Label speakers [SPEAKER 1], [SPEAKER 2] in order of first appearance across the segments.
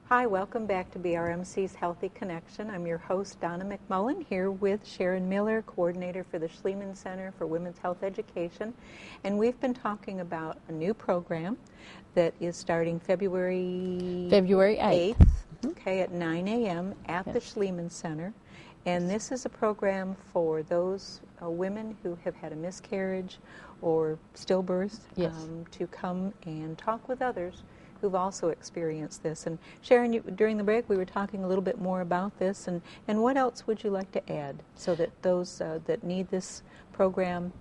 [SPEAKER 1] Hi, welcome back to BRMC's Healthy Connection. I'm your host, Donna McMullen, here with Sharron Miller, coordinator for the Schliemann Center for Women's Health Education. And we've been talking about a new program that is starting February 8th, okay, at 9 a.m. at the Schliemann Center. And this is a program for those women who have had a miscarriage or stillbirth to come and talk with others who've also experienced this. And Sharron, during the break we were talking a little bit more about this, and what else would you like to add so that those that need this program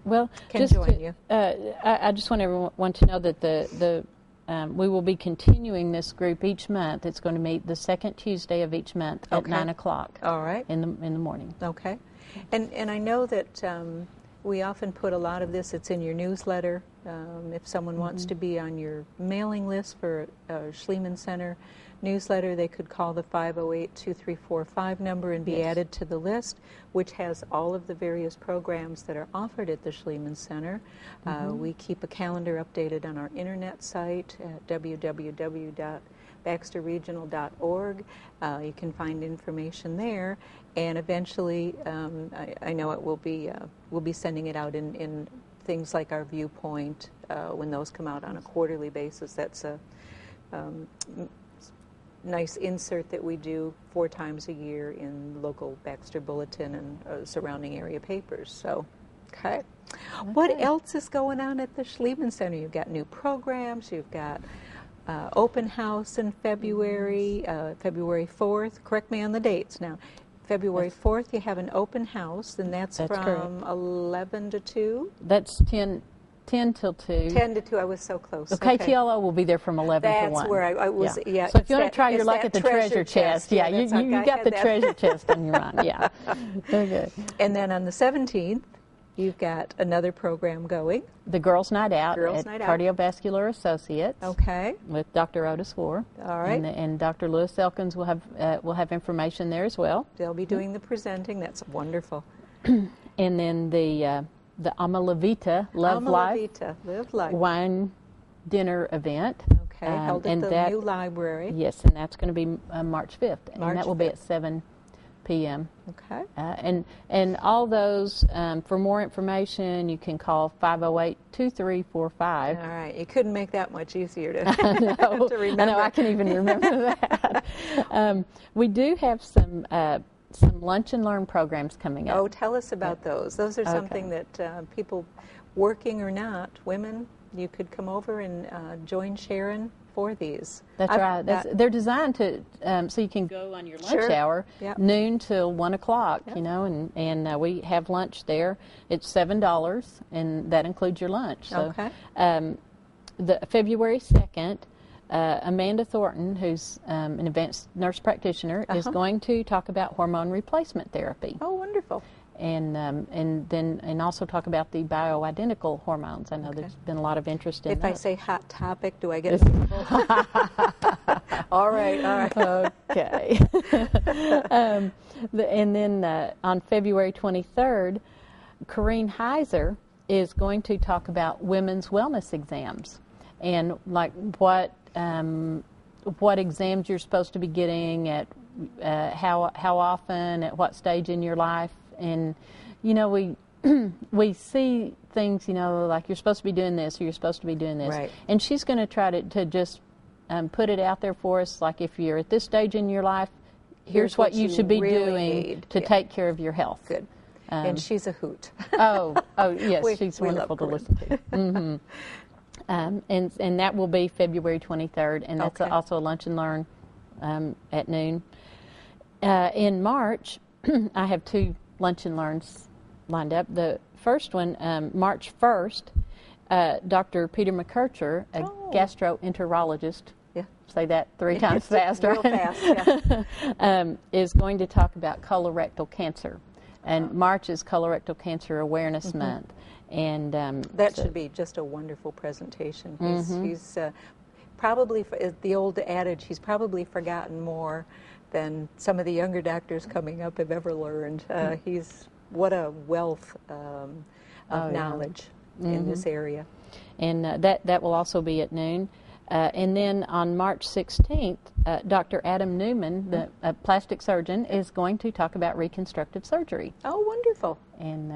[SPEAKER 1] can join you?
[SPEAKER 2] I just want everyone to know that we will be continuing this group each month. It's going to meet the second Tuesday of each month at 9 o'clock.
[SPEAKER 1] All right.
[SPEAKER 2] In the morning.
[SPEAKER 1] Okay. And I know that we often put a lot of this, it's in your newsletter. If someone wants to be on your mailing list for a Schliemann Center newsletter, they could call the 508-2345 number and be added to the list, which has all of the various programs that are offered at the Schliemann Center. We keep a calendar updated on our internet site at www.baxterregional.org. You can find information there, and eventually I know it will be we'll be sending it out in things like our Viewpoint when those come out on a quarterly basis. That's a nice insert that we do 4 times a year in local Baxter Bulletin and surrounding area papers. So, okay. What else is going on at the Schliemann Center? You've got new programs. You've got open house in February, February 4th. Correct me on the dates now. February 4th, you have an open house, and that's from
[SPEAKER 2] correct.
[SPEAKER 1] 11 to 2?
[SPEAKER 2] That's 10 till 2.
[SPEAKER 1] 10 to 2, I was so close.
[SPEAKER 2] The KTLO will be there from 11 to 1.
[SPEAKER 1] That's where I was,
[SPEAKER 2] So if you want to try your luck at the treasure chest, you got the treasure chest on your mind, Very good.
[SPEAKER 1] And then on the 17th, you've got another program going.
[SPEAKER 2] The Girls' Night Out at Cardiovascular Associates.
[SPEAKER 1] Okay.
[SPEAKER 2] With Dr. Otis War.
[SPEAKER 1] All right.
[SPEAKER 2] And Dr. Lewis Elkins will have information there as well.
[SPEAKER 1] They'll be doing the presenting. That's wonderful.
[SPEAKER 2] And then the Ama La Vita, Live Life wine dinner event.
[SPEAKER 1] Okay, held at the new library.
[SPEAKER 2] Yes, and that's going to be March 5th. And that will be at 7 p.m.
[SPEAKER 1] Okay.
[SPEAKER 2] And all those, for more information, you can call 508-2345.
[SPEAKER 1] All right. You couldn't make that much easier to, to remember.
[SPEAKER 2] I know, I can even remember that. We do have some lunch and learn programs coming up.
[SPEAKER 1] Oh, tell us about those. Those are something that people, working or not, women, you could come over and join Sharron for these.
[SPEAKER 2] That's right. They're designed to so you can go on your lunch hour, noon till 1 o'clock. You know, and we have lunch there. It's $7, and that includes your lunch. So, the February 2nd. Amanda Thornton, who's an advanced nurse practitioner, is going to talk about hormone replacement therapy.
[SPEAKER 1] Oh, wonderful!
[SPEAKER 2] And also talk about the bioidentical hormones. I know there's been a lot of interest in.
[SPEAKER 1] If I say hot topic, do I get? All right.
[SPEAKER 2] Okay. And then on February 23rd, Corrine Heiser is going to talk about women's wellness exams and like what exams you're supposed to be getting at how often, at what stage in your life. And you know, we see things, you know, like you're supposed to be doing this or you're supposed to be doing this, and she's going to try to just put it out there for us, like if you're at this stage in your life, here's what you should be doing to take care of your health.
[SPEAKER 1] Good. And she's a hoot.
[SPEAKER 2] Oh yes, she's wonderful to listen to. And that will be February 23rd, and that's also a lunch and learn at noon. In March, I have 2 lunch and learns lined up. The first one, March 1st, Dr. Peter McKercher, a gastroenterologist, say that 3 times fast,
[SPEAKER 1] real fast,
[SPEAKER 2] is going to talk about colorectal cancer. And March is Colorectal Cancer Awareness Month. And
[SPEAKER 1] that should be just a wonderful presentation. He's probably, the old adage, he's probably forgotten more than some of the younger doctors coming up have ever learned. He's, what a wealth of knowledge in this area.
[SPEAKER 2] And that will also be at noon. And then on March 16th, Dr. Adam Newman, the plastic surgeon, is going to talk about reconstructive surgery.
[SPEAKER 1] Oh, wonderful.
[SPEAKER 2] And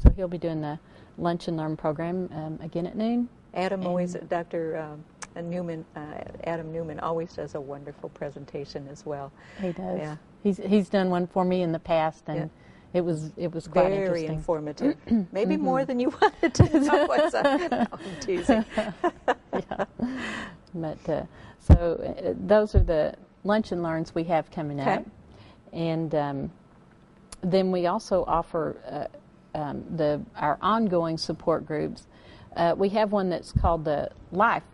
[SPEAKER 2] so he'll be doing the Lunch and Learn program again at noon.
[SPEAKER 1] Adam always, Dr. Newman, Adam Newman always does a wonderful presentation as well.
[SPEAKER 2] He does. Yeah. He's done one for me in the past, and it was quite
[SPEAKER 1] very informative. Maybe more than you wanted to know. No, I'm teasing.
[SPEAKER 2] Yeah. But so those are the Lunch and Learns we have coming up, and then we also offer our ongoing support groups. We have one that's called the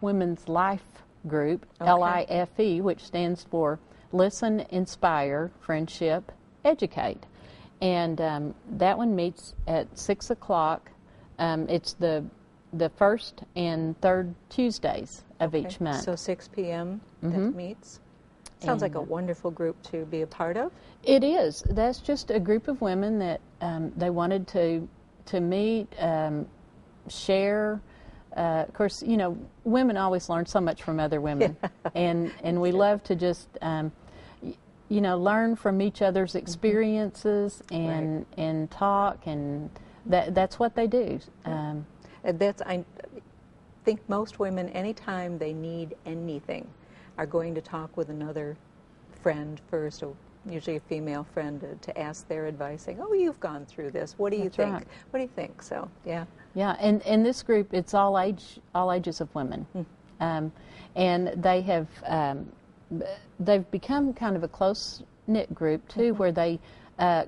[SPEAKER 2] Women's Life Group, LIFE, which stands for Listen, Inspire, Friendship, Educate. And that one meets at 6 o'clock. It's the first and third Tuesdays of each month.
[SPEAKER 1] So 6 p.m. that meets. Sounds like a wonderful group to be a part of.
[SPEAKER 2] It is. That's just a group of women that they wanted to meet, share. Of course, you know, women always learn so much from other women, and we love to just you know, learn from each other's experiences and talk, and that's what they do.
[SPEAKER 1] I think most women, anytime they need anything, are going to talk with another friend first, or usually a female friend, to ask their advice, saying, "Oh, you've gone through this. What do you think?
[SPEAKER 2] Right.
[SPEAKER 1] What do you think?" So, yeah.
[SPEAKER 2] Yeah, and this group, it's all ages of women, and they have they've become kind of a close knit group too, where they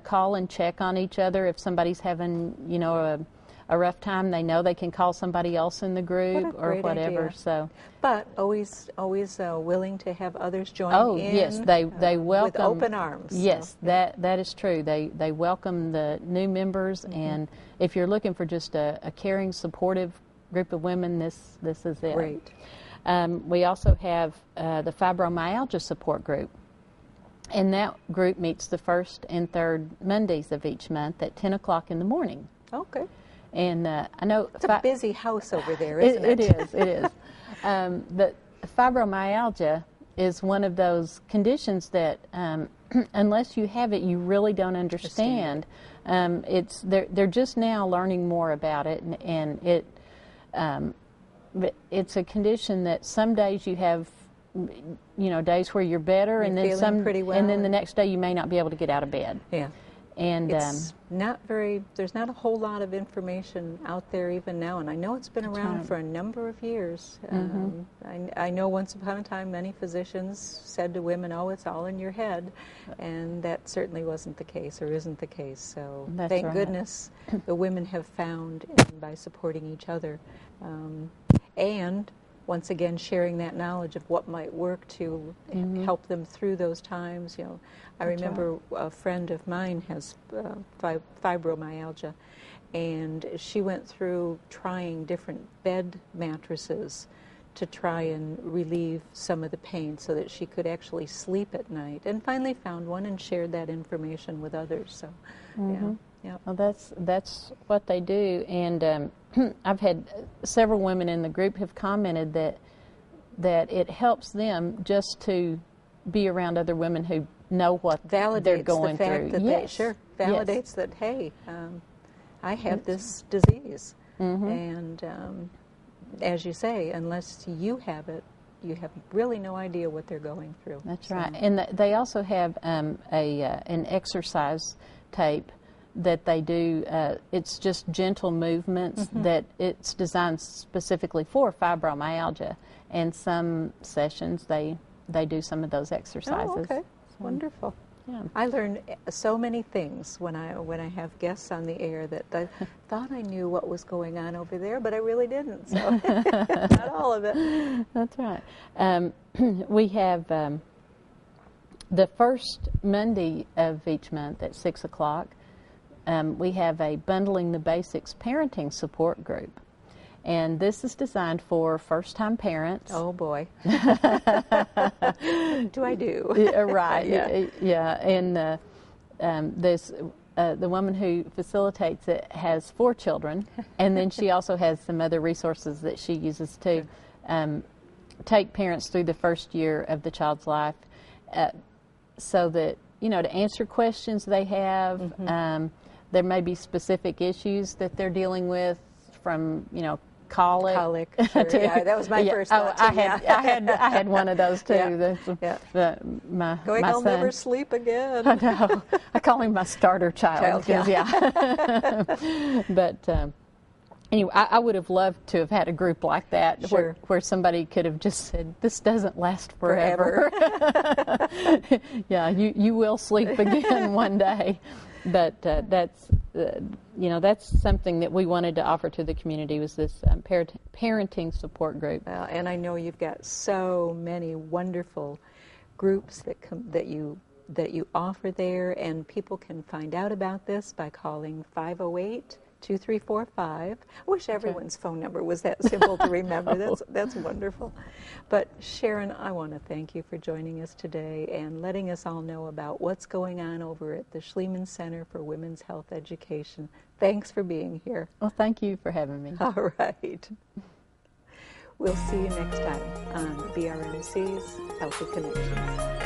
[SPEAKER 2] call and check on each other. If somebody's having, you know, a rough time, they know they can call somebody else in the group or whatever.
[SPEAKER 1] Idea.
[SPEAKER 2] So,
[SPEAKER 1] but always willing to have others join in.
[SPEAKER 2] Oh yes, they welcome
[SPEAKER 1] with open arms.
[SPEAKER 2] Yes, so. that is true. They welcome the new members, and if you're looking for just a caring, supportive group of women, this is it.
[SPEAKER 1] Great.
[SPEAKER 2] We also have the fibromyalgia support group, and that group meets the first and third Mondays of each month at 10 o'clock in the morning.
[SPEAKER 1] Okay.
[SPEAKER 2] And I know
[SPEAKER 1] it's a busy house over there, isn't it?
[SPEAKER 2] It is. But fibromyalgia is one of those conditions that, unless you have it, you really don't understand. They're just now learning more about it, and it's a condition that some days you have, you know, days where you're better, and then
[SPEAKER 1] pretty well,
[SPEAKER 2] and then the next day you may not be able to get out of bed.
[SPEAKER 1] Yeah.
[SPEAKER 2] And
[SPEAKER 1] it's there's not a whole lot of information out there even now, and I know it's been around for a number of years. I know once upon a time many physicians said to women, "Oh, it's all in your head," and that certainly wasn't the case, or isn't the case. So thank goodness the women have found, by supporting each other, and once again sharing that knowledge of what might work to help them through those times. You know, I remember a friend of mine has fibromyalgia, and she went through trying different bed mattresses to try and relieve some of the pain so that she could actually sleep at night, and finally found one and shared that information with others. So, yeah.
[SPEAKER 2] Well, that's what they do, and I've had several women in the group have commented that it helps them just to be around other women who know what they're going
[SPEAKER 1] the fact
[SPEAKER 2] through.
[SPEAKER 1] That validates that, hey, I have this disease, and as you say, unless you have it, you have really no idea what they're going through.
[SPEAKER 2] That's right, and they also have an exercise tape that they do. It's just gentle movements that it's designed specifically for fibromyalgia, and some sessions they do some of those exercises.
[SPEAKER 1] Oh, okay. Wonderful.
[SPEAKER 2] Yeah.
[SPEAKER 1] I learn so many things when I have guests on the air that I thought I knew what was going on over there, but I really didn't. So not all of it.
[SPEAKER 2] That's right. We have the first Monday of each month at 6 o'clock. We have a Bundling the Basics parenting support group. And this is designed for first-time parents.
[SPEAKER 1] Oh, boy. Do I do?
[SPEAKER 2] Right. Yeah. And there's the woman who facilitates it has 4 children, and then she also has some other resources that she uses too. take parents through the first year of the child's life, so that, to answer questions they have. Mm-hmm. There may be specific issues that they're dealing with, from, colic.
[SPEAKER 1] Sure. Yeah, that was my first thought too.
[SPEAKER 2] I had one of those too.
[SPEAKER 1] My I'll
[SPEAKER 2] son.
[SPEAKER 1] Never sleep again.
[SPEAKER 2] I know. I call him my starter child. But anyway, I would have loved to have had a group like that,
[SPEAKER 1] sure.
[SPEAKER 2] where somebody could have just said, "This doesn't last forever." Yeah, you will sleep again one day. But that's something that we wanted to offer to the community, was this parenting support group.
[SPEAKER 1] Well, and I know you've got so many wonderful groups that you offer there, and people can find out about this by calling 508-2345. I wish everyone's phone number was that simple to remember. That's wonderful. But Sharron, I want to thank you for joining us today and letting us all know about what's going on over at the Schliemann Center for Women's Health Education. Thanks for being here.
[SPEAKER 2] Well, thank you for having me.
[SPEAKER 1] All right. We'll see you next time on BRMC's Healthy Connections.